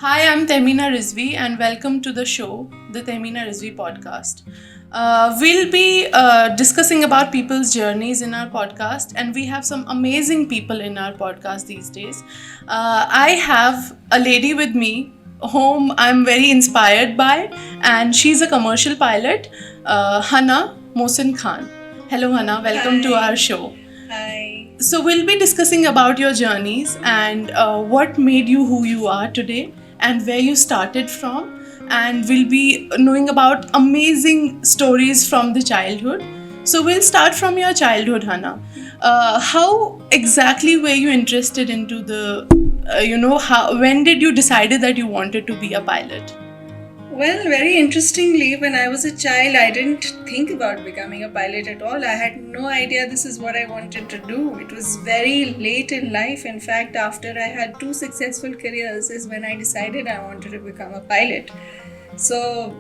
Hi, I'm Tehmeena Rizvi and welcome to the show, the Tehmeena Rizvi Podcast. We'll be discussing about people's journeys in our podcast, and we have some amazing people in our podcast these days. I have a lady with me whom I'm very inspired by, and she's a commercial pilot, Hana Mohsin Khan. Hello, Hana. Welcome to Hi. our show. Hi. So, we'll be discussing about your journeys and what made you who you are today and where you started from. And we'll be knowing about amazing stories from the childhood. So, we'll start from your childhood, Hana. How exactly were you interested into when did you decided that you wanted to be a pilot? Well, very interestingly, when I was a child, I didn't think about becoming a pilot at all. I had no idea this is what I wanted to do. It was very late in life. In fact, after I had two successful careers, is when I decided I wanted to become a pilot. So,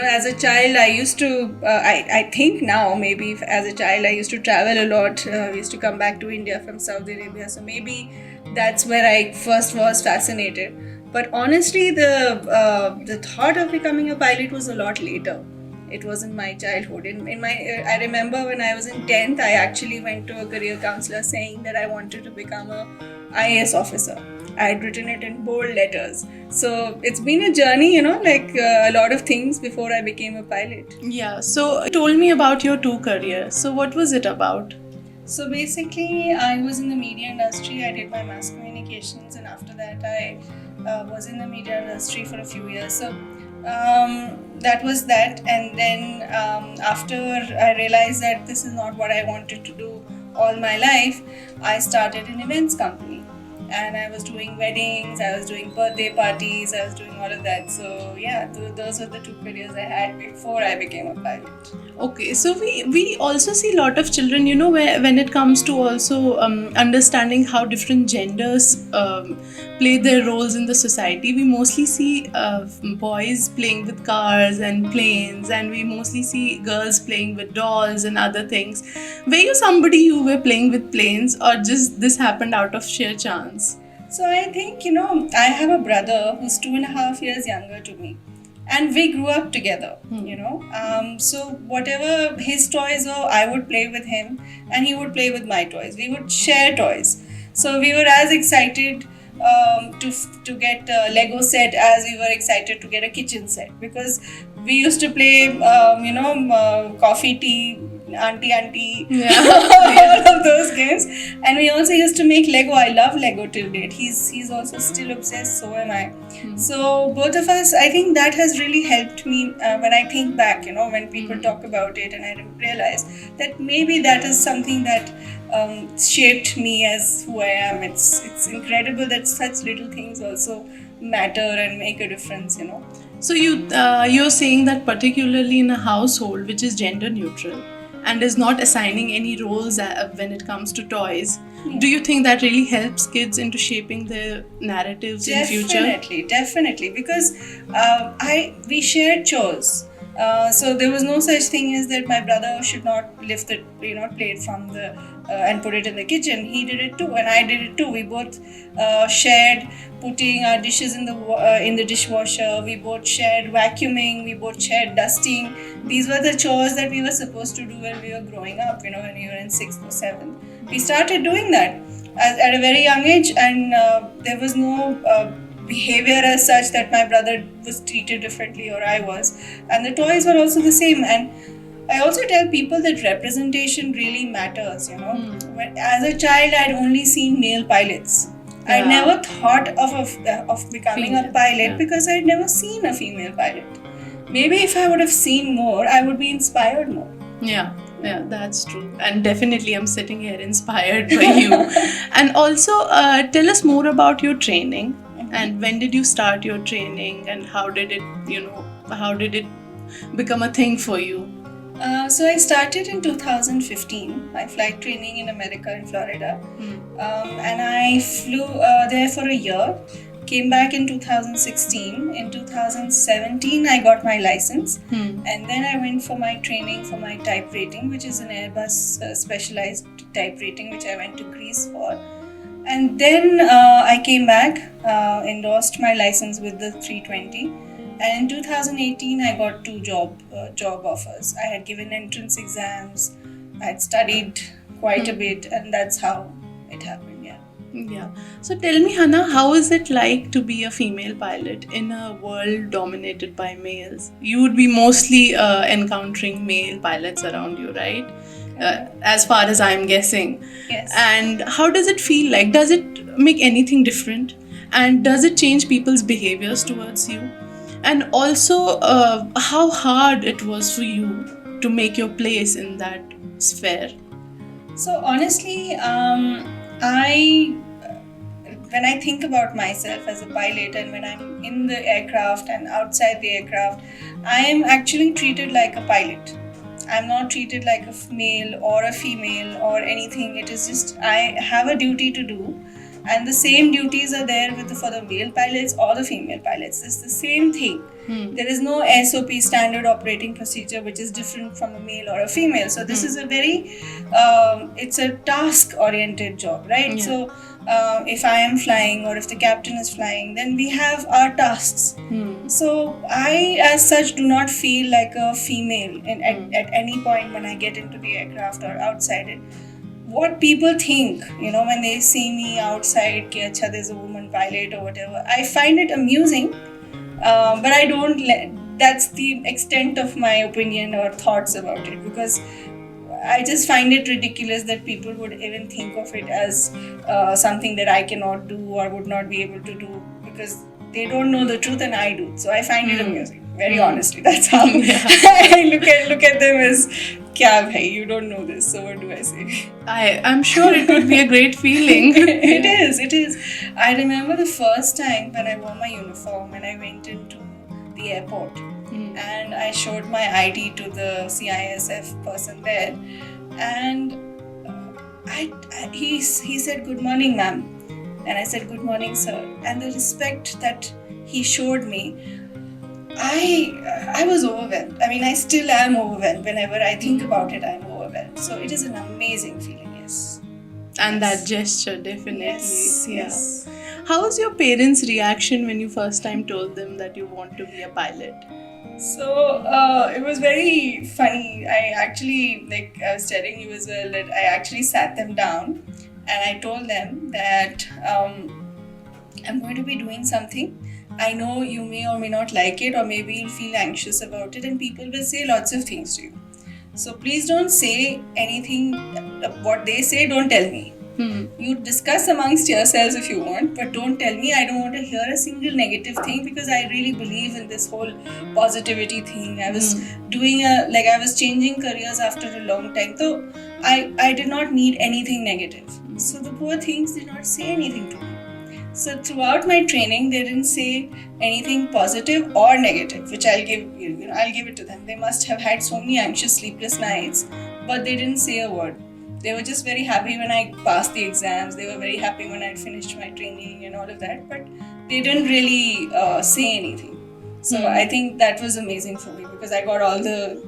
as a child, I used to, I think now, maybe as a child, I used to travel a lot. We used to come back to India from Saudi Arabia. So maybe that's where I first was fascinated. But honestly, the thought of becoming a pilot was a lot later. It wasn't my childhood. I remember when I was in 10th, I actually went to a career counselor saying that I wanted to become a IAS officer. I had written it in bold letters. So it's been a journey, a lot of things before I became a pilot. Yeah, so you told me about your two careers. So, what was it about? So basically, I was in the media industry. I did my mass communications, and after that, I was in the media industry for a few years. So that was that. And then after I realized that this is not what I wanted to do all my life, I started an events company. And I was doing weddings, I was doing birthday parties, I was doing all of that. So yeah, those were the two careers I had before I became a pilot. Okay, so we also see a lot of children, when it comes to also understanding how different genders play their roles in the society. We mostly see boys playing with cars and planes, and we mostly see girls playing with dolls and other things. Were you somebody who were playing with planes, or just this happened out of sheer chance? So I think, I have a brother who's 2.5 years younger to me. And we grew up together, So whatever his toys were, I would play with him and he would play with my toys. We would share toys. So we were as excited to get a Lego set as we were excited to get a kitchen set, because we used to play, coffee, tea, auntie, Yeah. all of those games. And we also used to make Lego. I love Lego till date. He's also still obsessed, so am I. So both of us, I think that has really helped me when I think back, when people talk about it, and I realize that maybe that is something that shaped me as who I am. It's incredible that such little things also matter and make a difference, So you're saying that particularly in a household which is gender neutral and is not assigning any roles when it comes to toys, do you think that really helps kids into shaping their narratives in future? Definitely, because we shared chores. So there was no such thing as that my brother should not lift the plate from the and put it in the kitchen. He did it too, and I did it too. We both shared putting our dishes in the dishwasher. We both shared vacuuming. We both shared dusting. These were the chores that we were supposed to do when we were growing up. When we were in 6th or 7th, we started doing that at a very young age, and there was no behavior as such that my brother was treated differently or I was, and the toys were also the same. And I also tell people that representation really matters. As a child, I'd only seen male pilots. Yeah. I never thought of becoming a pilot because I'd never seen a female pilot. Maybe if I would have seen more, I would be inspired more. Yeah, that's true. And definitely I'm sitting here inspired by you. And also, tell us more about your training. And when did you start your training, and how did it become a thing for you? So I started in 2015, my flight training in America, in Florida. And I flew there for a year. Came back in 2016. In 2017, I got my license. And then I went for my training for my type rating, which is an Airbus specialized type rating, which I went to Greece for. And then I came back, endorsed my license with the 320. And in 2018, I got two job offers. I had given entrance exams, I had studied quite a bit, and that's how it happened. Yeah. Yeah. So tell me, Hana, how is it like to be a female pilot in a world dominated by males? You would be mostly encountering male pilots around you, right? As far as I'm guessing. Yes. And how does it feel like? Does it make anything different? And does it change people's behaviors towards you? And also, how hard it was for you to make your place in that sphere? So honestly, when I think about myself as a pilot and when I'm in the aircraft and outside the aircraft, I am actually treated like a pilot. I'm not treated like a male or a female or anything. It is just I have a duty to do, and the same duties are there for the male pilots or the female pilots. It's the same thing. There is no SOP, standard operating procedure, which is different from a male or a female. So this is a very, it's a task-oriented job, right? Yeah. So if I am flying or if the captain is flying, then we have our tasks. So I, as such, do not feel like a female at any point when I get into the aircraft or outside it. What people think, when they see me outside, ki acha, there's a woman pilot or whatever, I find it amusing, but I don't that's the extent of my opinion or thoughts about it, because I just find it ridiculous that people would even think of it as something that I cannot do or would not be able to do, because they don't know the truth and I do. So I find it amusing, very honestly. That's how I look at them as, kya bhai, you don't know this, so what do I say? I'm sure it would be a great feeling. It is. I remember the first time when I wore my uniform and I went into the airport and I showed my ID to the CISF person there, and he said, "Good morning, ma'am," and I said, "Good morning, sir," and the respect that he showed me, I was overwhelmed. I mean, I still am overwhelmed. Whenever I think about it, I'm overwhelmed. So it is an amazing feeling, yes. And that gesture, definitely. Yes. How was your parents' reaction when you first time told them that you want to be a pilot? So it was very funny. I actually, like I was telling you as well, that I actually sat them down and I told them that I'm going to be doing something. I know you may or may not like it, or maybe you'll feel anxious about it, and people will say lots of things to you. So please don't say anything, what they say, don't tell me. You discuss amongst yourselves if you want, but don't tell me. I don't want to hear a single negative thing, because I really believe in this whole positivity thing. I was I was changing careers after a long time, so I did not need anything negative. So the poor things did not say anything to me. So throughout my training, they didn't say anything positive or negative, which I'll give it to them. They must have had so many anxious, sleepless nights, but they didn't say a word. They were just very happy when I passed the exams. They were very happy when I finished my training and all of that, but they didn't really say anything. So I think that was amazing for me, because I got all the,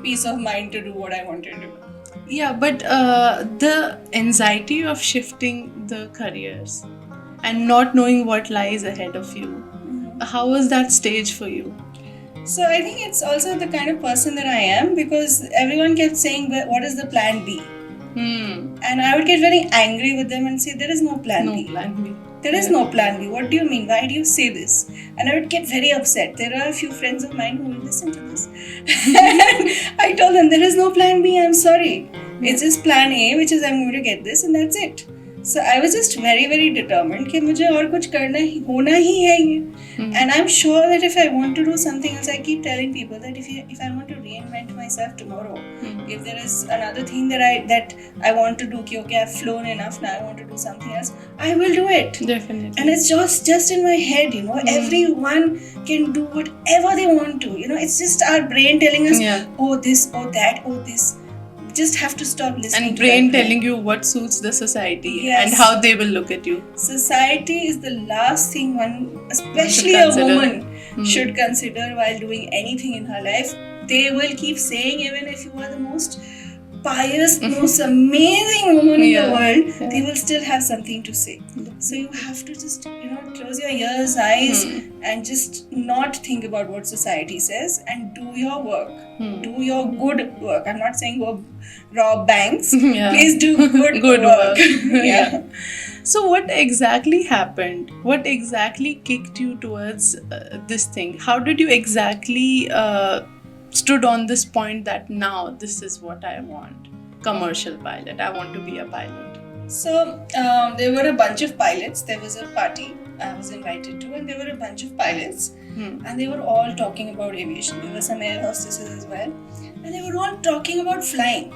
peace of mind to do what I wanted to do. Yeah, but the anxiety of shifting the careers and not knowing what lies ahead of you, how was that stage for you? So I think it's also the kind of person that I am, because everyone kept saying, what is the plan B? And I would get very angry with them and say, there is no plan B. There is no plan B. What do you mean? Why do you say this? And I would get very upset. There are a few friends of mine who will listen to this. And I told them, there is no plan B, I'm sorry. It's just plan A, which is I'm going to get this, and that's it. So I was just very, very determined कि मुझे और कुछ करना होना ही है ये. And I'm sure that if I want to do something else, I keep telling people that if I want to reinvent myself tomorrow, if there is another thing that I want to do, कि okay, I've flown enough, now I want to do something else, I will do it. Definitely. And it's just in my head, everyone can do whatever they want to, it's just our brain telling us, oh this, oh that, oh this. Just have to stop listening and to brain that telling you what suits the society. Yes. And how they will look at you. Society is the last thing one, especially a woman, should consider while doing anything in her life. They will keep saying, even if you are the most pious, most amazing woman in the world, Yeah. they will still have something to say. So you have to just, close your ears, eyes, and just not think about what society says and do your work. Do your good work. I'm not saying go rob banks. Yeah. Please do good work. Yeah. So what exactly happened? What exactly kicked you towards this thing? How did you exactly stood on this point that now this is what I want? Commercial pilot. I want to be a pilot. So there were a bunch of pilots. There was a party I was invited to, and there were a bunch of pilots, and they were all talking about aviation. There were some air hostesses as well, and they were all talking about flying,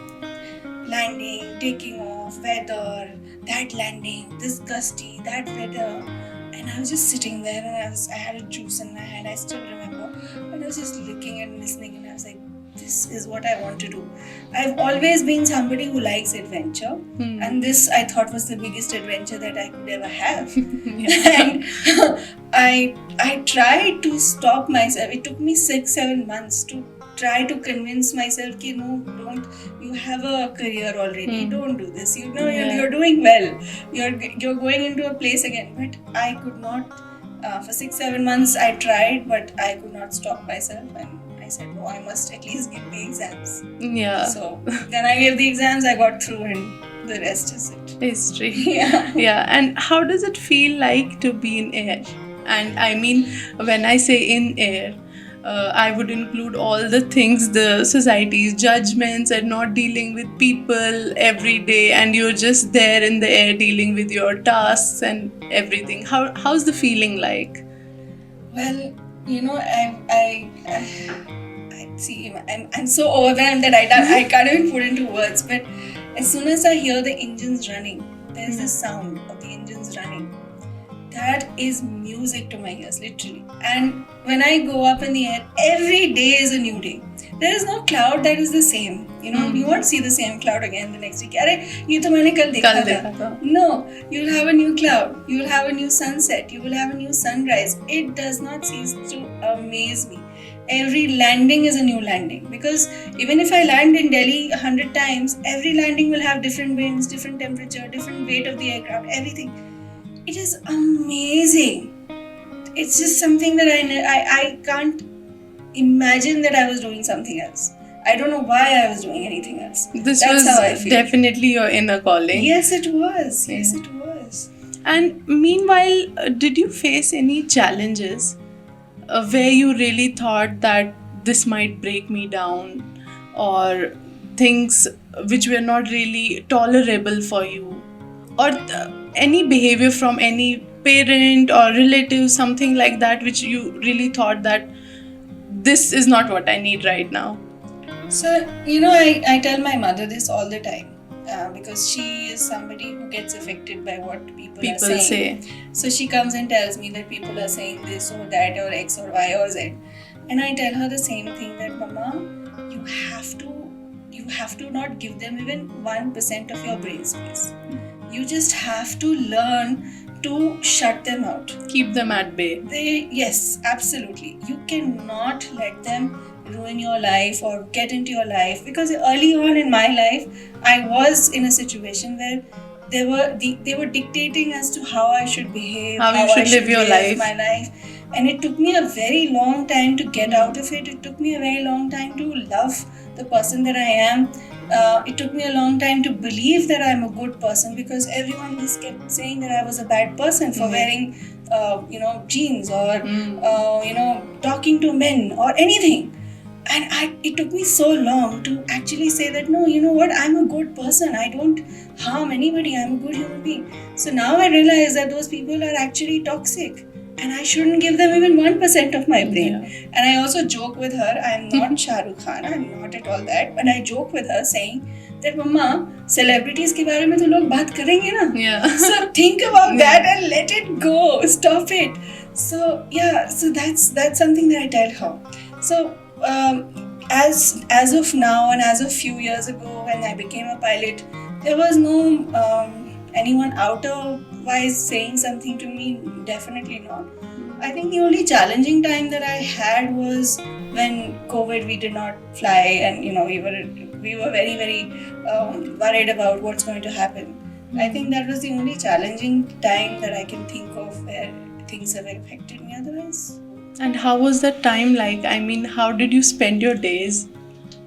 landing, taking off, weather, that landing, this gusty, that weather. And I was just sitting there, and I had a juice in my hand. I still remember, and I was just looking and listening, and I was like, this is what I want to do. I've always been somebody who likes adventure, and this I thought was the biggest adventure that I could ever have. And I tried to stop myself. It took me 6-7 months to try to convince myself that no, don't. You have a career already. Don't do this. You're doing well. You're going into a place again. But I could not. For 6-7 months I tried, but I could not stop myself, and I said, no, I must at least give the exams. Yeah. So then I gave the exams, I got through, and the rest is it. History. Yeah. Yeah. And how does it feel like to be in air? And I mean, when I say in air, I would include all the things, the society's judgments, and not dealing with people every day, and you're just there in the air dealing with your tasks and everything. How's the feeling like? Well, I see, I'm so overwhelmed that I can't even put into words. But as soon as I hear the engines running, there's this sound of the engines running. That is music to my ears, literally. And when I go up in the air, every day is a new day. There is no cloud that is the same. You won't see the same cloud again the next week. Ye to maine kal dekha tha. No, you'll have a new cloud. You'll have a new sunset. You will have a new sunrise. It does not cease to amaze me. Every landing is a new landing, because even if I land in Delhi 100 times, every landing will have different winds, different temperature, different weight of the aircraft, everything. It is amazing. It's just something that I can't imagine that I was doing something else. I don't know why I was doing anything else. That's how I was feel. Definitely your inner calling. Yes, it was. Yes, it was. And meanwhile, did you face any challenges where you really thought that this might break me down, or things which were not really tolerable for you, or any behavior from any parent or relative, something like that, which you really thought that this is not what I need right now? So, I tell my mother this all the time, because she is somebody who gets affected by what people are saying. So she comes and tells me that people are saying this or that or X or Y or Z. And I tell her the same thing, that Mama, you have to not give them even 1% of your brain space. You just have to learn to shut them out. Keep them at bay. Yes, absolutely. You cannot let them ruin your life or get into your life, because early on in my life, I was in a situation where they were dictating as to how I should behave, how you should live your life. My life. And it took me a very long time to get out of it. It took me a very long time to love the person that I am. It took me a long time to believe that I'm a good person, because everyone just kept saying that I was a bad person for wearing, jeans or, talking to men or anything. And it took me so long to actually say that, no, you know what, I'm a good person. I don't harm anybody. I'm a good human being. So now I realize that those people are actually toxic, and I shouldn't give them even 1% of my brain. Yeah. And I also joke with her, I'm not Shah Rukh Khan, I'm not at all that, but I joke with her saying that, Mama, celebrities ke baare mein to log baat karenge na. Yeah. So think about that and let it go. Stop it. So that's something that I tell her. So as of now, and as of few years ago when I became a pilot, there was no anyone outer-wise saying something to me. Definitely not. I think the only challenging time that I had was when COVID, we did not fly, and we were very, very worried about what's going to happen. I think that was the only challenging time that I can think of where things have affected me otherwise. And how was that time like? I mean, how did you spend your days?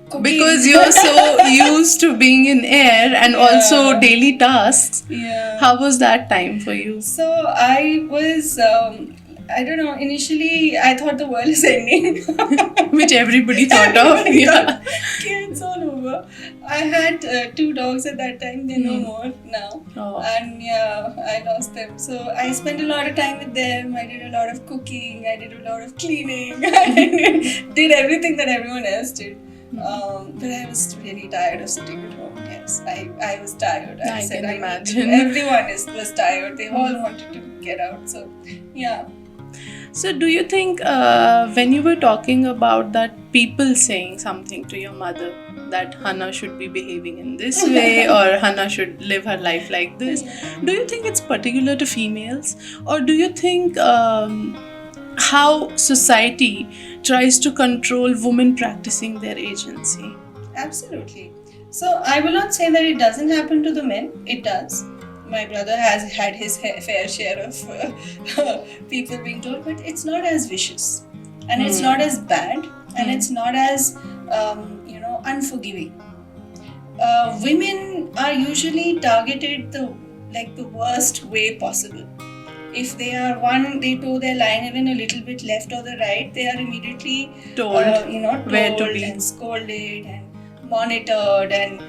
Cooking. Because you're so used to being in air and also daily tasks. Yeah. How was that time for you? So I was, I don't know, initially I thought the world is ending. Which everybody thought of. Yeah. Okay, it's all over. I had 2 dogs at that time, they're no more now. Oh. And yeah, I lost them. So I spent a lot of time with them. I did a lot of cooking, I did a lot of cleaning, I did everything that everyone else did. But I was really tired of sitting at home. Yes, I was tired. I said can imagine. Everyone was tired. They all wanted to get out. So yeah. So do you think when you were talking about that people saying something to your mother that Hana should be behaving in this way or Hana should live her life like this, do you think it's particular to females, or do you think how society tries to control women practicing their agency? Absolutely. So I will not say that it doesn't happen to the men. It does. My brother has had his fair share of people being told, but it's not as vicious, and it's not as bad, and it's not as unforgiving. Women are usually targeted the worst way possible. If they are they toe their line even a little bit left or the right, they are immediately told where to be, and scolded and monitored, and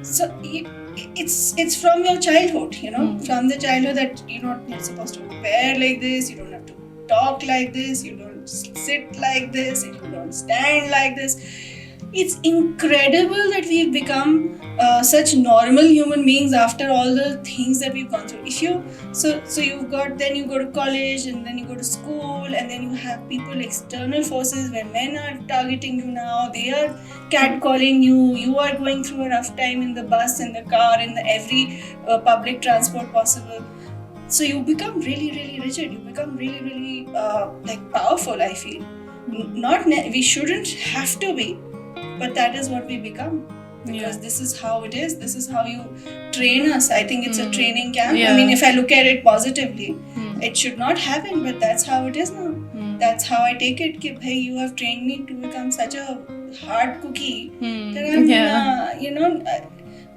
so it's from your childhood, from the childhood that you're not supposed to wear like this, you don't have to talk like this, you don't sit like this, you don't stand like this. It's incredible that we've become such normal human beings after all the things that we've gone through. If you then you go to college, and then you go to school, and then you have people, external forces, when men are targeting you now, they are catcalling you, you are going through a rough time in the bus, in the car, in every public transport possible. So you become really, really rigid. You become really, really powerful, I feel. We shouldn't have to be, but that is what we become. Because this is how it is. This is how you train us. I think it's a training camp. Yeah. I mean, if I look at it positively, it should not happen, but that's how it is now. That's how I take it. Hey, you have trained me to become such a hard cookie that I'm,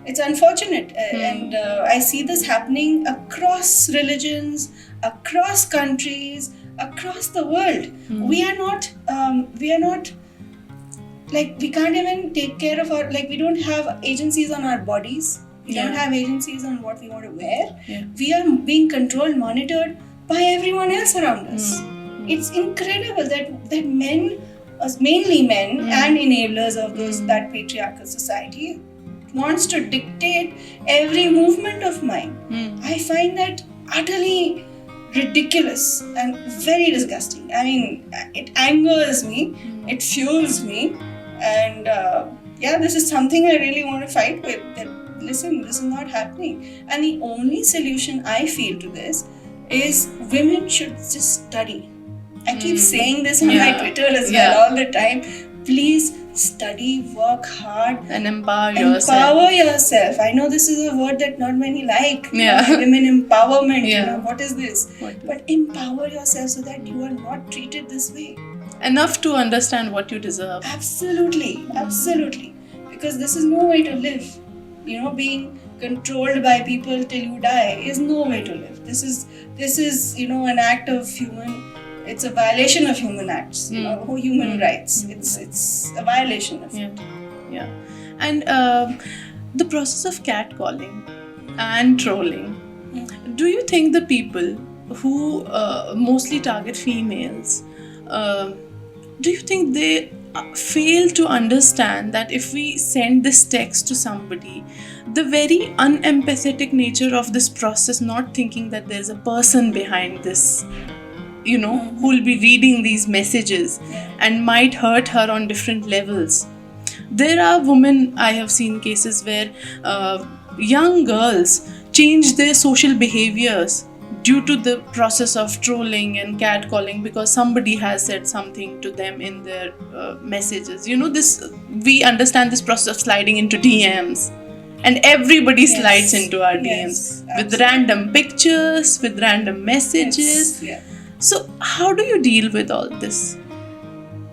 it's unfortunate. And I see this happening across religions, across countries, across the world. We are not we can't even take care of we don't have agencies on our bodies. We don't have agencies on what we want to wear. We are being controlled, monitored by everyone else around us. It's incredible that men, mainly men and enablers of that patriarchal society, wants to dictate every movement of mine. I find that utterly ridiculous and very disgusting. I mean, it angers me, it fuels me. And this is something I really want to fight with. That listen, this is not happening. And the only solution I feel to this is women should just study. I keep saying this on my Twitter as well all the time. Please study, work hard, and empower yourself. I know this is a word that not many like. Women empowerment. What is this? But empower yourself so that you are not treated this way. Enough to understand what you deserve. Absolutely. Because this is no way to live. Being controlled by people till you die is no way to live. This is an act of it's a violation of human acts, human rights. It's a violation of it. Yeah. And the process of catcalling and trolling, do you think the people who mostly target females, do you think they fail to understand that if we send this text to somebody, the very unempathetic nature of this process, not thinking that there's a person behind this, who will be reading these messages and might hurt her on different levels. There are women, I have seen cases where young girls change their social behaviors due to the process of trolling and catcalling because somebody has said something to them in their messages. We understand this process of sliding into DMs. and everybody Yes. slides into our DMs Yes, with absolutely. random pictures, with random messages. Yes, yeah. So how do you deal with all this?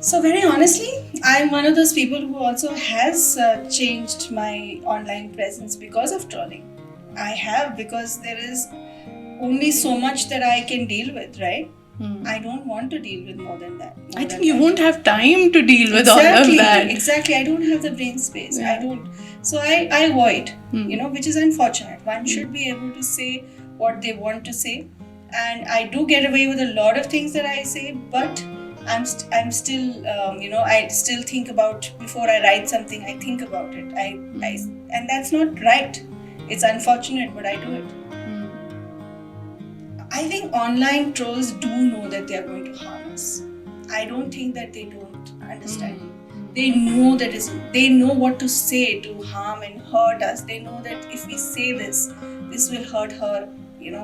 So very honestly, I'm one of those people who also has changed my online presence because of trolling. I have, because there is only so much that I can deal with, right? I don't want to deal with more than that. I think you won't have time to deal with all of that. Exactly. I don't have the brain space. Yeah. I don't. So I avoid, which is unfortunate. One should be able to say what they want to say. And I do get away with a lot of things that I say, but I'm still, I still think about, before I write something, I think about it. And that's not right. It's unfortunate, but I do it. I think online trolls do know that they are going to harm us. I don't think that they don't understand. They know they know what to say to harm and hurt us. They know that if we say this will hurt her,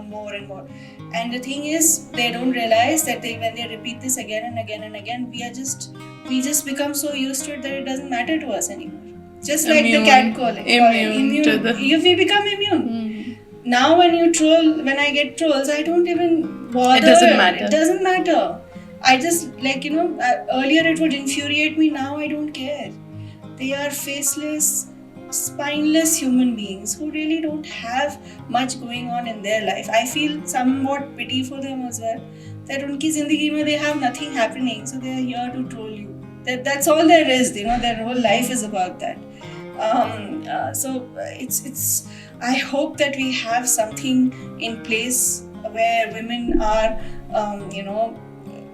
more and more. And the thing is, they don't realize that when they repeat this again and again and again, we just become so used to it that it doesn't matter to us anymore. Just like the cat calling. We become immune. Now when I get trolls, I don't even bother. It doesn't matter. I just, earlier it would infuriate me, now I don't care. They are faceless, spineless human beings who really don't have much going on in their life. I feel somewhat pity for them as well, that unki zindagi mein they have nothing happening, so they are here to troll you. That's all there is, their whole life is about that. So it's I hope that we have something in place where women are,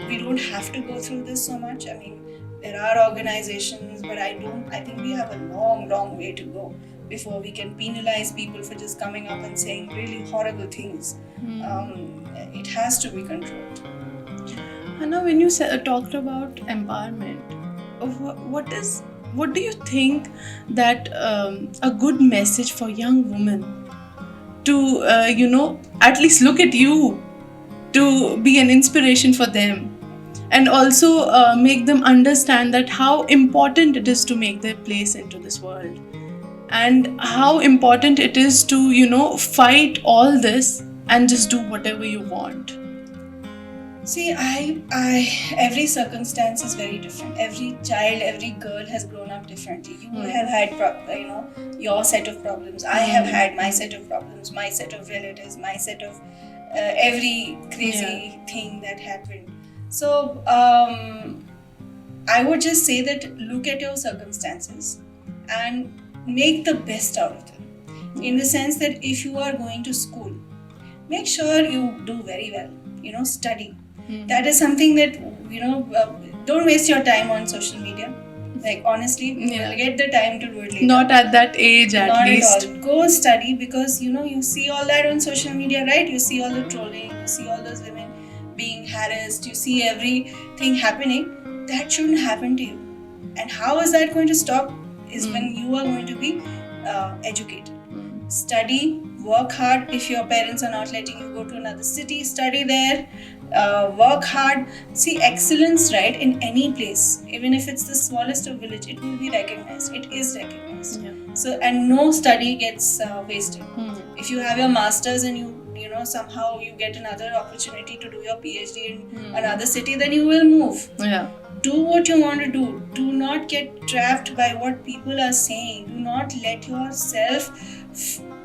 we don't have to go through this so much. I mean, there are organizations, but I think we have a long way to go before we can penalize people for just coming up and saying really horrible things. It has to be controlled. Hana, when you talked about empowerment, what do you think that a good message for young women to, at least look at you, to be an inspiration for them, and also make them understand that how important it is to make their place into this world, and how important it is to, fight all this and just do whatever you want? See, every circumstance is very different. Every child, every girl has grown up differently. You have had, your set of problems. I have had my set of problems, my set of relatives, my set of every crazy thing that happened. So, I would just say that look at your circumstances and make the best out of them. In the sense that if you are going to school, make sure you do very well. Study. That is something that, don't waste your time on social media. Like, honestly, you'll get the time to do it later. Not at that age, at least. Not at all. Go study, because, you see all that on social media, right? You see all the trolling, you see all those women being harassed, you see everything happening. That shouldn't happen to you. And how is that going to stop? Is when you are going to be educated. Study, work hard. If your parents are not letting you go to another city, study there. Work hard. See, excellence, right, in any place, even if it's the smallest of village, it will be recognized. It is recognized. So, and no study gets wasted. If you have your masters and you somehow you get another opportunity to do your PhD in another city, then you will move. Do what you want to do. Do not get trapped by what people are saying. Do not let yourself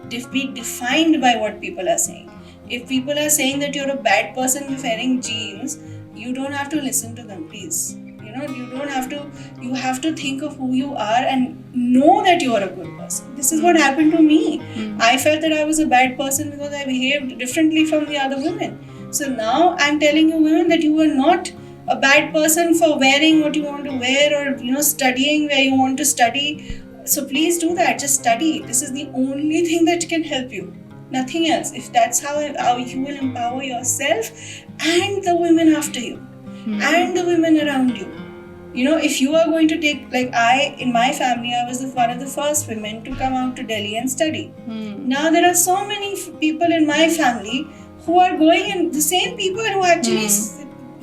be defined by what people are saying. If people are saying that you're a bad person wearing jeans, you don't have to listen to them, please. You don't have to. You have to think of who you are and know that you are a good person. This is what happened to me. I felt that I was a bad person because I behaved differently from the other women. So now I'm telling you, women, that you are not a bad person for wearing what you want to wear, or studying where you want to study. So please do that. Just study. This is the only thing that can help you. Nothing else. If that's how you will empower yourself and the women after you and the women around you. If you are going to take, like in my family, I was one of the first women to come out to Delhi and study. Now there are so many people in my family who are going, and the same people who actually,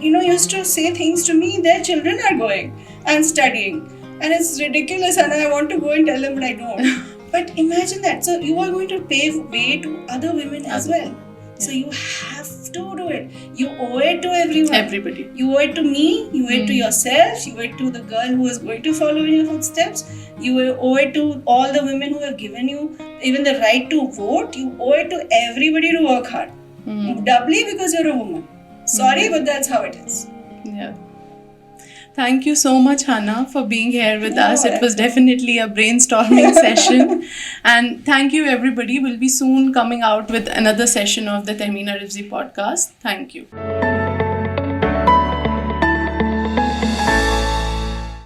used to say things to me, their children are going and studying. And it's ridiculous, and I want to go and tell them, but I don't. But imagine that. So you are going to pave way to other women as well. So you have to do it. You owe it to everyone. Everybody. You owe it to me. You owe it to yourself. You owe it to the girl who is going to follow in your footsteps. You owe it to all the women who have given you even the right to vote. You owe it to everybody to work hard. Doubly because you're a woman. Sorry, but that's how it is. Yeah. Thank you so much, Hana, for being here with us. It was definitely a brainstorming session. And thank you, everybody. We'll be soon coming out with another session of the Tehmeena Rizvi Podcast. Thank you.